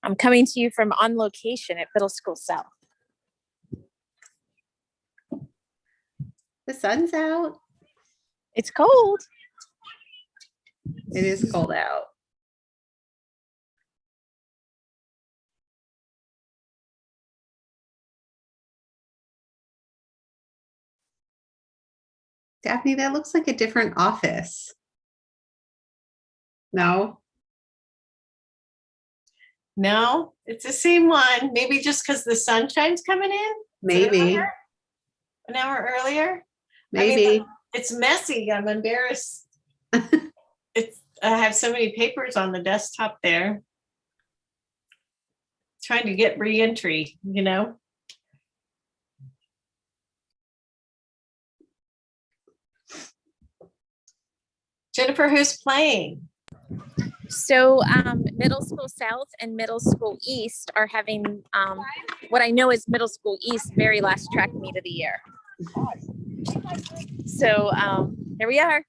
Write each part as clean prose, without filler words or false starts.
I'm coming to you from on location at Middle School South. The sun's out. It's cold. It is cold out. Daphne, that looks like a different office. No? No, it's the same one. Maybe just because the sunshine's coming in? Maybe. An hour earlier? Maybe. I mean, it's messy. I'm embarrassed. I have so many papers on the desktop there. Trying to get re-entry, you know? Jennifer, who's playing? So Middle School South and Middle School East are having what I know is Middle School East very last track meet of the year. So here we are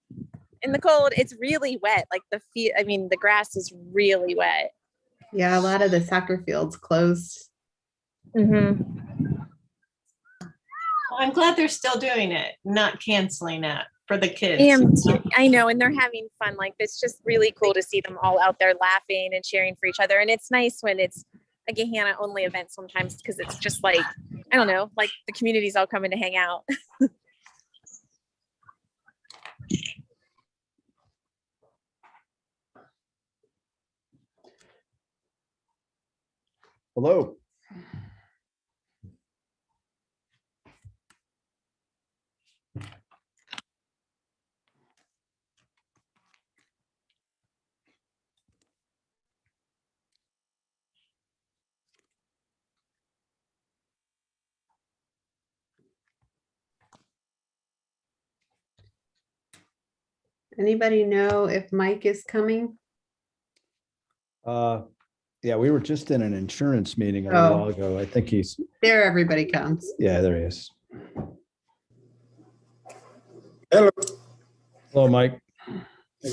in the cold. It's really wet. Like the grass is really wet. Yeah, a lot of the soccer fields closed. Mm-hmm. I'm glad they're still doing it, not canceling it for the kids. I know, and they're having fun. Like, it's just really cool to see them all out there laughing and cheering for each other. And it's nice when it's a Gahanna only event sometimes, because it's just like, I don't know, like the community's all coming to hang out. Hello. Anybody know if Mike is coming? Yeah, we were just in an insurance meeting a little while ago. I think he's There, everybody comes. yeah, there he is. Hello. Hello, Mike. We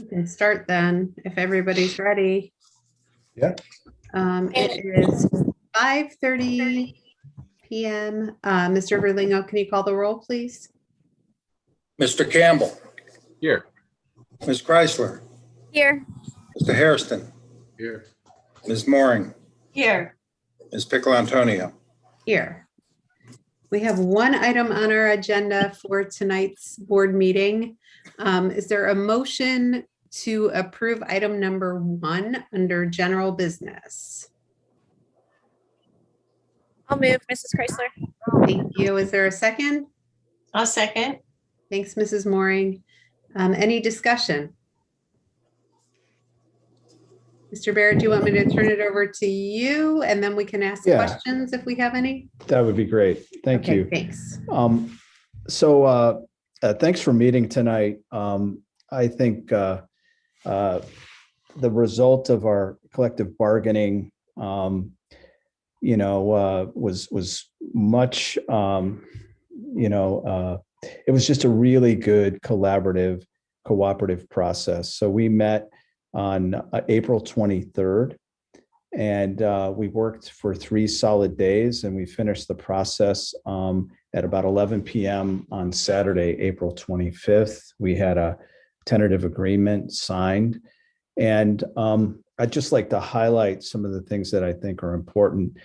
can start then, if everybody's ready. Yeah. It is 5:30 p.m. Mr. Verlingo, can you call the roll, please? Mr. Campbell, Here. Ms. Chrysler, Here. Mr. Hairston, Here. Ms. Mooring, Here. Ms. Pickle Antonio. Here. We have one item on our agenda for tonight's board meeting. Is there a motion to approve item number 1 under general business? I'll move, Mrs. Chrysler. Thank you. Is there a second? I'll second. Thanks, Mrs. Mooring. Any discussion? Mr. Barrett, do you want me to turn it over to you and then we can ask Yeah. questions if we have any? That would be great. Thank Okay, you. thanks. Thanks for meeting tonight. I think the result of our collective bargaining, was much, it was just a really good cooperative process. So we met on April 23rd, and we worked for 3 solid days, and we finished the process at about 11 p.m. on Saturday, April 25th. We had a tentative agreement signed, and I'd just like to highlight some of the things that I think are important.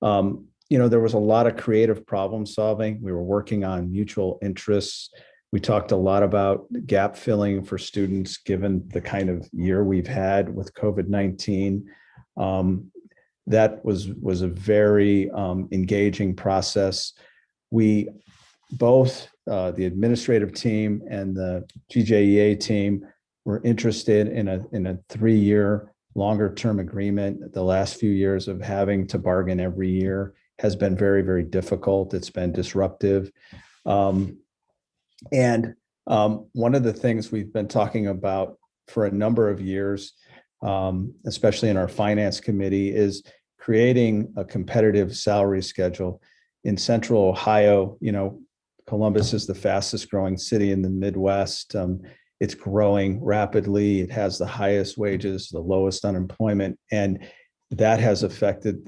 There was a lot of creative problem solving. We were working on mutual interests. We talked a lot about gap filling for students, given the kind of year we've had with COVID-19. That was a very engaging process. We both, the administrative team and the GJEA team, were interested in a 3-year longer term agreement. The last few years of having to bargain every year has been very, very difficult. It's been disruptive. And one of the things we've been talking about for a number of years, especially in our finance committee, is creating a competitive salary schedule. In Central Ohio, Columbus is the fastest growing city in the Midwest. It's growing rapidly. It has the highest wages, the lowest unemployment, and that has affected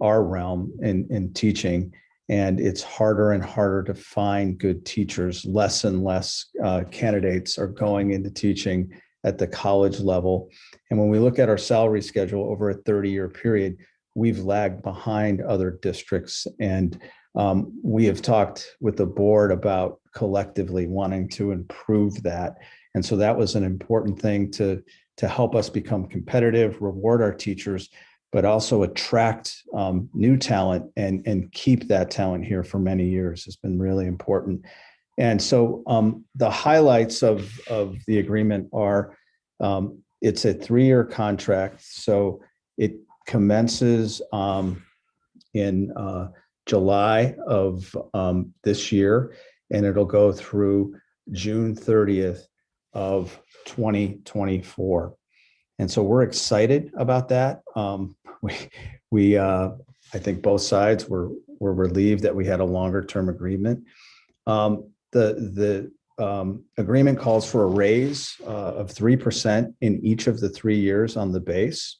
our realm in teaching. And it's harder and harder to find good teachers. Less and less candidates are going into teaching at the college level. And when we look at our salary schedule over a 30-year period, we've lagged behind other districts. And we have talked with the board about collectively wanting to improve that. And so that was an important thing to help us become competitive, reward our teachers, but also attract new talent and keep that talent here for many years has been really important. And so the highlights of the agreement are it's a 3-year contract. So it commences in July of this year, and it'll go through June 30th of 2024. And so we're excited about that. I think both sides were relieved that we had a longer term agreement. The agreement calls for a raise of 3% in each of the 3 years on the base.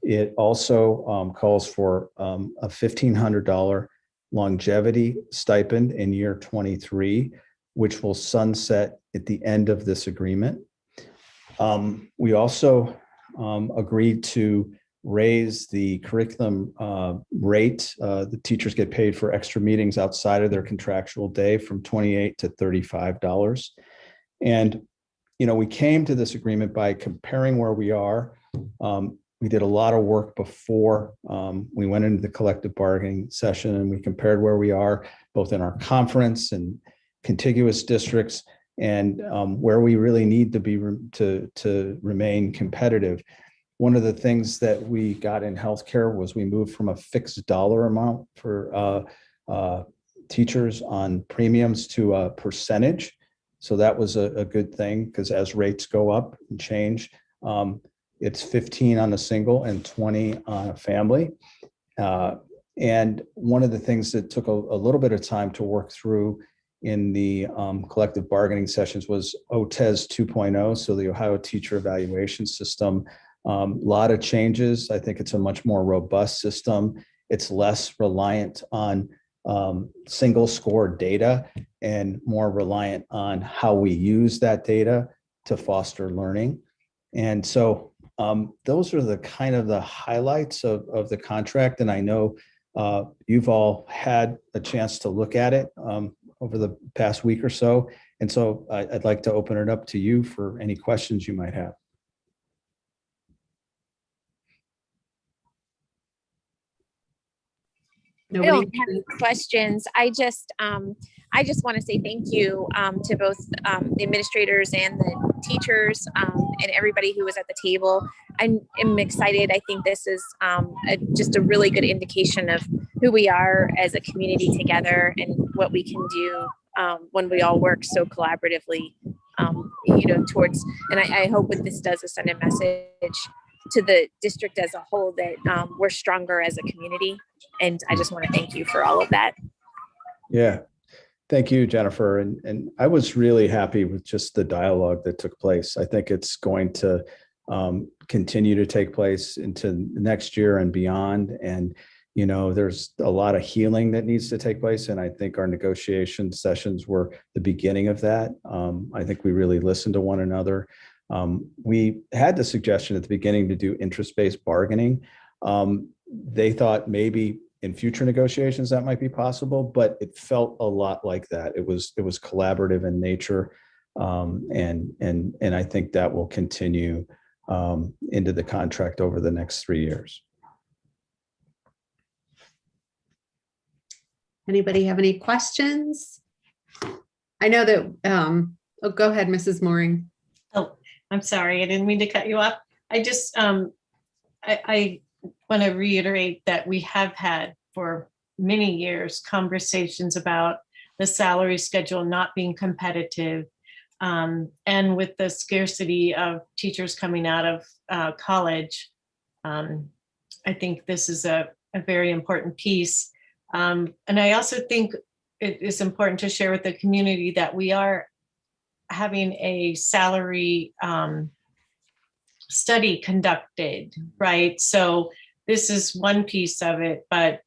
It also calls for a $1,500 longevity stipend in year 23, which will sunset at the end of this agreement. We also agreed to raise the curriculum rate. The teachers get paid for extra meetings outside of their contractual day from $28 to $35. And, we came to this agreement by comparing where we are. We did a lot of work before we went into the collective bargaining session, and we compared where we are both in our conference and contiguous districts and where we really need to be to remain competitive. One of the things that we got in healthcare was we moved from a fixed dollar amount for teachers on premiums to a percentage. So that was a good thing, because as rates go up and change, it's 15 on a single and 20 on a family. And one of the things that took a little bit of time to work through in the collective bargaining sessions was OTES 2.0, so the Ohio Teacher Evaluation System. A lot of changes. I think it's a much more robust system. It's less reliant on single score data and more reliant on how we use that data to foster learning. And so those are the kind of the highlights of the contract. And I know you've all had a chance to look at it over the past week or so. And so I'd like to open it up to you for any questions you might have. I don't have any questions. I just want to say thank you to both the administrators and the teachers and everybody who was at the table. I'm excited. I think this is just a really good indication of who we are as a community together and what we can do when we all work so collaboratively, towards, and I hope what this does is send a message to the district as a whole that we're stronger as a community. And I just want to thank you for all of that. Yeah. Thank you, Jennifer. And I was really happy with just the dialogue that took place. I think it's going to continue to take place into next year and beyond. And, there's a lot of healing that needs to take place. And I think our negotiation sessions were the beginning of that. I think we really listened to one another. We had the suggestion at the beginning to do interest-based bargaining. They thought maybe in future negotiations that might be possible, but it felt a lot like that. It was collaborative in nature, and I think that will continue into the contract over the next 3 years. Anybody have any questions? I know that. Go ahead, Mrs. Mooring. Oh, I'm sorry. I didn't mean to cut you off. I just I want to reiterate that we have had for many years conversations about the salary schedule not being competitive. And with the scarcity of teachers coming out of college, I think this is a very important piece. And I also think it is important to share with the community that we are having a salary study conducted, right? So this is one piece of it, but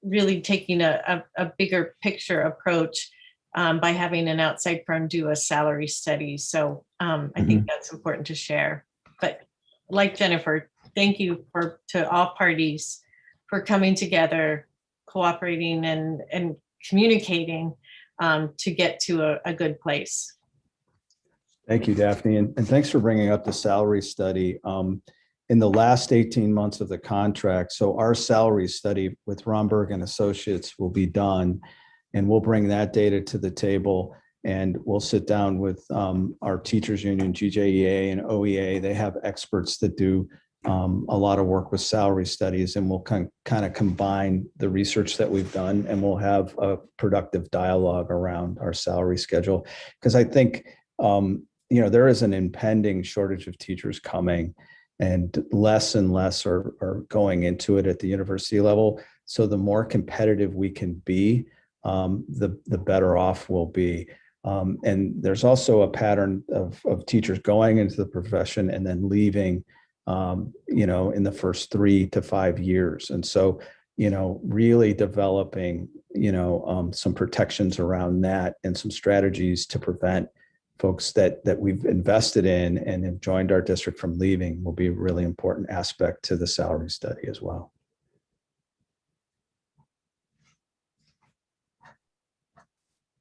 really taking a bigger picture approach by having an outside firm do a salary study. So I think that's important to share. But like Jennifer, thank you to all parties for coming together, cooperating and communicating to get to a good place. Thank you, Daphne. And thanks for bringing up the salary study. In the last 18 months of the contract, so our salary study with Romberg and Associates will be done, and we'll bring that data to the table, and we'll sit down with our teachers union, GJEA and OEA. They have experts that do a lot of work with salary studies, and we'll kind of combine the research that we've done, and we'll have a productive dialogue around our salary schedule. Because I think, there is an impending shortage of teachers coming, and less are going into it at the university level. So the more competitive we can be, the better off we'll be. And there's also a pattern of teachers going into the profession and then leaving, in the first 3 to 5 years. And so, really developing, some protections around that and some strategies to prevent folks that we've invested in and have joined our district from leaving will be a really important aspect to the salary study as well.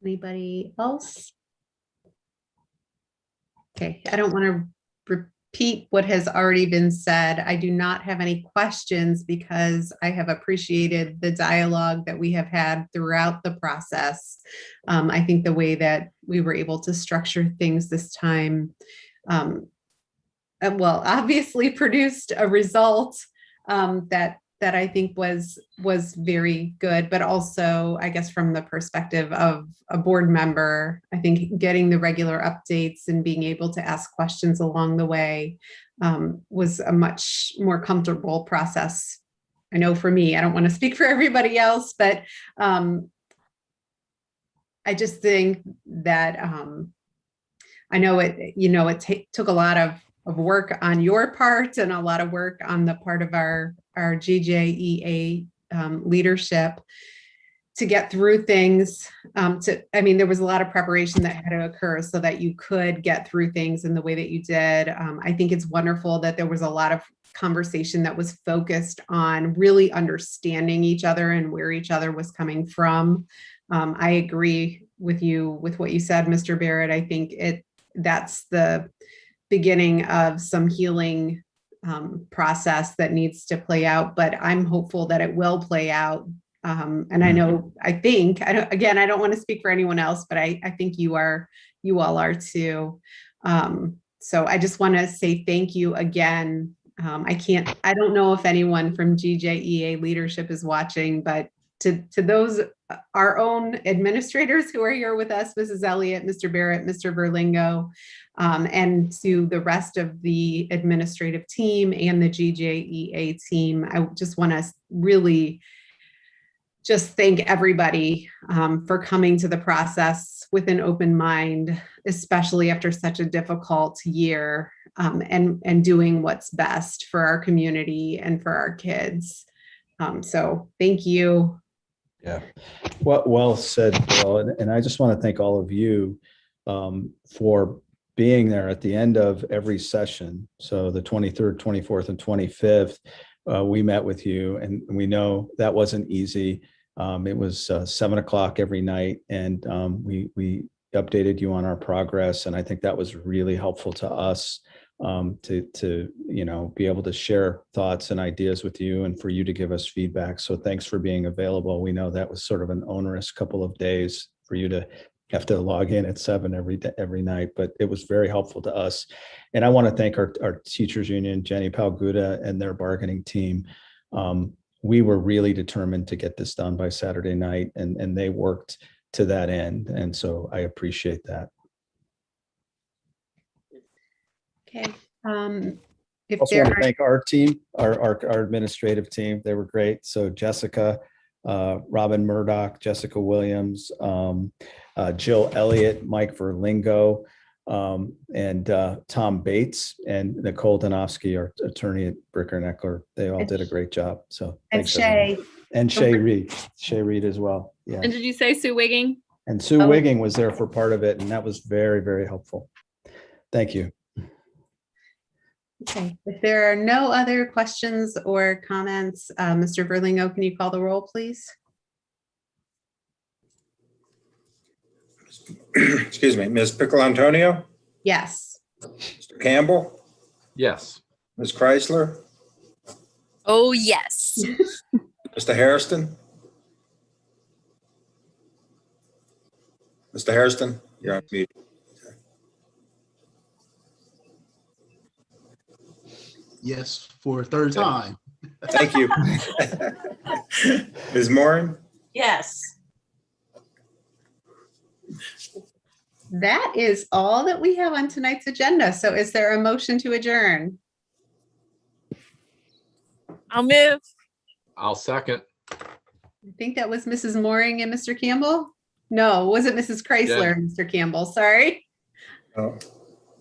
Anybody else? Okay, I don't want to repeat what has already been said. I do not have any questions because I have appreciated the dialogue that we have had throughout the process. I think the way that we were able to structure things this time, obviously produced a result that I think was very good, but also, I guess, from the perspective of a board member, I think getting the regular updates and being able to ask questions along the way was a much more comfortable process. I know for me, I don't want to speak for everybody else, but I just think that I know it took a lot of work on your part and a lot of work on the part of our GJEA leadership to get through things. There was a lot of preparation that had to occur so that you could get through things in the way that you did. I think it's wonderful that there was a lot of conversation that was focused on really understanding each other and where each other was coming from. I agree with you with what you said, Mr. Barrett. I think that's the beginning of some healing process that needs to play out, but I'm hopeful that it will play out. And I don't want to speak for anyone else, but I think you all are too. So I just want to say thank you again. I don't know if anyone from GJEA leadership is watching, but to those, our own administrators who are here with us, Mrs. Elliott, Mr. Barrett, Mr. Berlingo, and to the rest of the administrative team and the GJEA team, I just want to really just thank everybody for coming to the process with an open mind, especially after such a difficult year, and doing what's best for our community and for our kids. So thank you. Yeah, well said, Bill. And I just want to thank all of you for being there at the end of every session. So the 23rd, 24th, and 25th, we met with you, and we know that wasn't easy. It was 7 o'clock every night, and we updated you on our progress. And I think that was really helpful to us to be able to share thoughts and ideas with you and for you to give us feedback. So thanks for being available. We know that was sort of an onerous couple of days for you to have to log in at 7 every night, but it was very helpful to us. And I want to thank our teachers union, Jenny Palguda, and their bargaining team. We were really determined to get this done by Saturday night, and they worked to that end. And so I appreciate that. Okay. Also want to thank our team, our administrative team. They were great. So Jessica, Robin Murdoch, Jessica Williams, Jill Elliott, Mike Verlingo, and Tom Bates and Nicole Donofsky, our attorney at Bricker and Eckler. They all did a great job. So And thanks, everyone. Shay. And Shay Reed, as well. Yeah. And did you say Sue Wigging? And Sue Oh. Wigging was there for part of it, and that was very, very helpful. Thank you. Okay, if there are no other questions or comments, Mr. Verlingo, can you call the roll, please? Excuse me, Ms. Pickle Antonio, Yes. Mr. Campbell, Yes. Ms. Chrysler, Oh, yes. Mr. Hairston. Mr. Hairston, you're on mute. Yes, for a third time. Thank you. Ms. Moran, Yes. That is all that we have on tonight's agenda. So is there a motion to adjourn? I'll move. I'll second. I think that was Mrs. Mooring and Mr. Campbell. No, was it Mrs. Chrysler and Mr. Campbell? Sorry.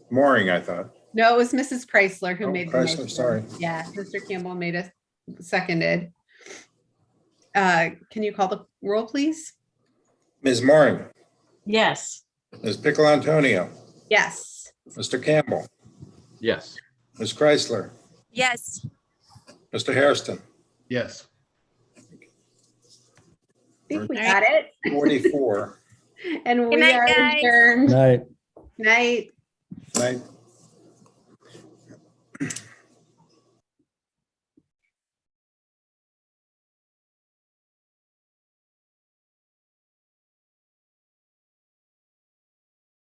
Mooring, I thought. No, it was Mrs. Chrysler who Oh, made the Chrysler, motion. sorry. Yeah, Mr. Campbell made a seconded. Can you call the roll, please? Ms. Moran, Yes. Ms. Pickle Antonio, Yes. Mr. Campbell, Yes. Ms. Chrysler, Yes. Mr. Hairston. Yes. I think we All got it. 44. And Good we night, are guys. adjourned. Night. Night. Night.